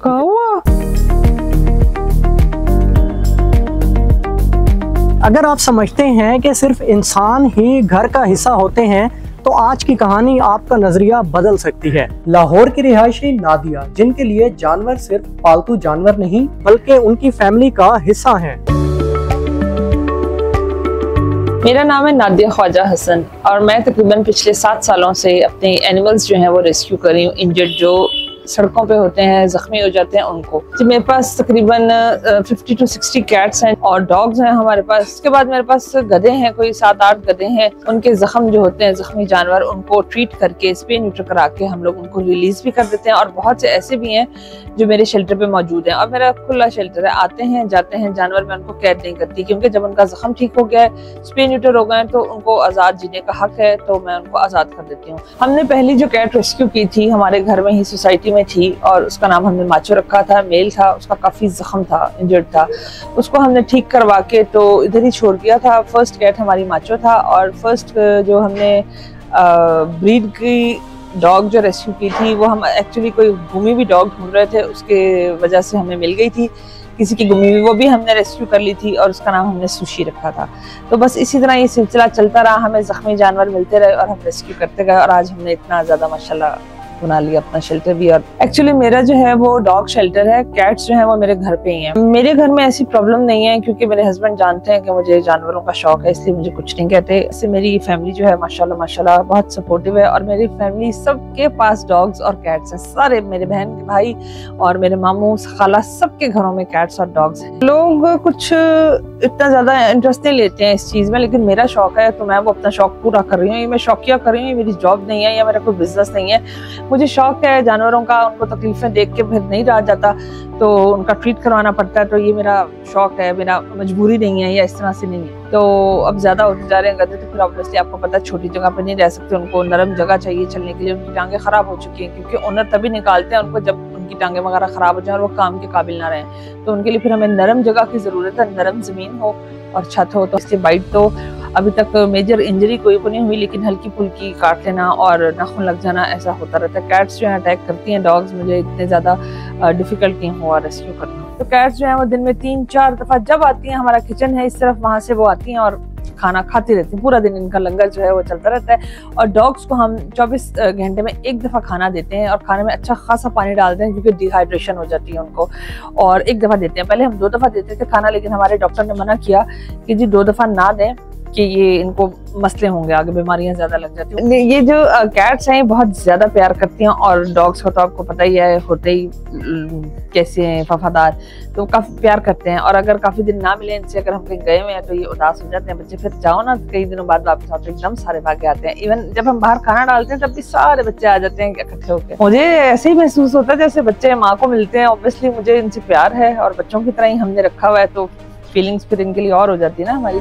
कौवा। अगर आप समझते हैं कि सिर्फ इंसान ही घर का हिस्सा होते हैं तो आज की कहानी आपका नजरिया बदल सकती है। लाहौर की रिहायशी नादिया, जिनके लिए जानवर सिर्फ पालतू जानवर नहीं बल्कि उनकी फैमिली का हिस्सा हैं। मेरा नाम है नादिया ख्वाजा हसन और मैं तकरीबन पिछले 7 सालों से अपने एनिमल्स जो हैं वो रेस्क्यू कर रही हूँ। इंजर्ड जो सड़कों पे होते हैं, जख्मी हो जाते हैं उनको। तो मेरे पास तकरीबन 50 to 60 कैट्स हैं और डॉग्स हैं हमारे पास। उसके बाद मेरे पास गधे हैं, कोई 7-8 गधे हैं। उनके जख्म जो होते हैं, जख्मी जानवर, उनको ट्रीट करके स्पे न्यूट्र करा के हम लोग उनको रिलीज भी कर देते हैं। और बहुत से ऐसे भी हैं जो मेरे शेल्टर पे मौजूद हैं और मेरा खुला शेल्टर है। आते हैं जाते हैं जानवर, मैं उनको कैद नहीं करती क्योंकि जब उनका जख्म ठीक हो गया है, स्पे न्यूट्र हो गए तो उनको आज़ाद जीने का हक है, तो मैं उनको आज़ाद कर देती हूँ। हमने पहली जो कैट रेस्क्यू की थी हमारे घर में ही सोसाइटी में थी और उसका नाम हमने माचो रखा था। मेल था, उसका काफी जख्म था, इंजर्ड था। उसको हमने ठीक करवा के तो इधर ही छोड़ दिया था। फर्स्ट कैट हमारी माचो था और फर्स्ट जो हमने ब्रीड की डॉग जो रेस्क्यू की थी वो हम एक्चुअली कोई गुमी हुई डॉग ढूंढ रहे थे, उसके वजह से हमें मिल गई थी किसी की गुमी हुई, वो भी हमने रेस्क्यू कर ली थी और उसका नाम हमने सुशी रखा था। तो बस इसी तरह ये सिलसिला चलता रहा, हमें जख्मी जानवर मिलते रहे और हम रेस्क्यू करते गए और आज हमने इतना ज्यादा माशाल्लाह बना लिया अपना शेल्टर भी। और एक्चुअली मेरा जो है वो डॉग शेल्टर है, कैट्स जो है वो मेरे घर पे ही हैं। मेरे घर में ऐसी प्रॉब्लम नहीं है क्योंकि मेरे हस्बैंड जानते हैं कि मुझे जानवरों का शौक है, इसलिए मुझे कुछ नहीं कहते। इससे मेरी फैमिली जो है माशाल्लाह माशाल्लाह बहुत सपोर्टिव है और मेरी फैमिली सबके पास डॉग्स और कैट्स हैं। सारे मेरे बहन के भाई और मेरे मामू खाला सबके घरों में कैट्स और डॉग्स हैं। लोग कुछ इतना ज्यादा इंटरेस्ट नहीं लेते हैं इस चीज में, लेकिन मेरा शौक है तो मैं वो अपना शौक पूरा कर रही हूँ। ये मैं शौकिया कर रही हूँ, ये मेरी जॉब नहीं है या मेरा कोई बिजनेस नहीं है। मुझे शौक है जानवरों का, उनको तकलीफें देख के फिर नहीं रहा जाता तो उनका ट्रीट करवाना पड़ता है। तो ये मेरा शौक है, मेरा मजबूरी नहीं है या इस तरह से नहीं है। तो अब ज्यादा होते जा रहे हैं गधे, तो फिर ऑब्वियसली आपको पता है छोटी जगह पे नहीं रह सकते, उनको नरम जगह चाहिए चलने के लिए। उनकी टांगे खराब हो चुकी हैं क्योंकि ओनर तभी निकालते हैं उनको जब उनकी टांगे वगैरह खराब हो जाए और वो काम के काबिल ना रहे। तो उनके लिए फिर हमें नरम जगह की जरूरत है, नरम जमीन हो और छत हो। तो इसलिए बाइट तो अभी तक मेजर इंजरी कोई नहीं हुई, लेकिन हल्की फुल्की काट लेना और नाखून लग जाना ऐसा होता रहता है। कैट्स जो है अटैक करती हैं, डॉग्स मुझे इतने ज्यादा डिफिकल्ट नहीं हुआ रेस्क्यू करना। तो कैट्स जो है वो दिन में 3-4 दफा जब आती हैं, हमारा किचन है इस तरफ, वहां से वो आती हैं और खाना खाती रहती हैं। पूरा दिन इनका लंगर जो है वो चलता रहता है। और डॉग्स को हम 24 घंटे में 1 दफा खाना देते हैं और खाने में अच्छा खासा पानी डालते हैं क्योंकि डिहाइड्रेशन हो जाती है उनको, और 1 दफा देते हैं। पहले हम 2 दफा देते थे खाना, लेकिन हमारे डॉक्टर ने मना किया कि जी 2 दफा ना दें कि ये इनको मसले होंगे, आगे बीमारियां ज्यादा लग जाती हैं। ये जो कैट्स हैं बहुत ज्यादा प्यार करती हैं और डॉग्स को तो आपको पता ही है, होते ही कैसे हैं वफादार, तो काफी प्यार करते हैं। और अगर काफी दिन ना मिले इनसे, अगर हम कहीं गए हुए हैं तो ये उदास हो जाते हैं बच्चे। फिर जाओ ना कई दिनों बाद वापस आते एकदम सारे भाग के आते हैं। इवन जब हम बाहर खाना डालते हैं तब भी सारे बच्चे आ जाते हैं इकट्ठे होकर। मुझे ऐसे ही महसूस होता है जैसे बच्चे माँ को मिलते हैं। ऑब्वियसली मुझे इनसे प्यार है और बच्चों की तरह ही हमने रखा हुआ है, तो फीलिंग्स फिर इनके लिए और हो जाती है ना हमारी।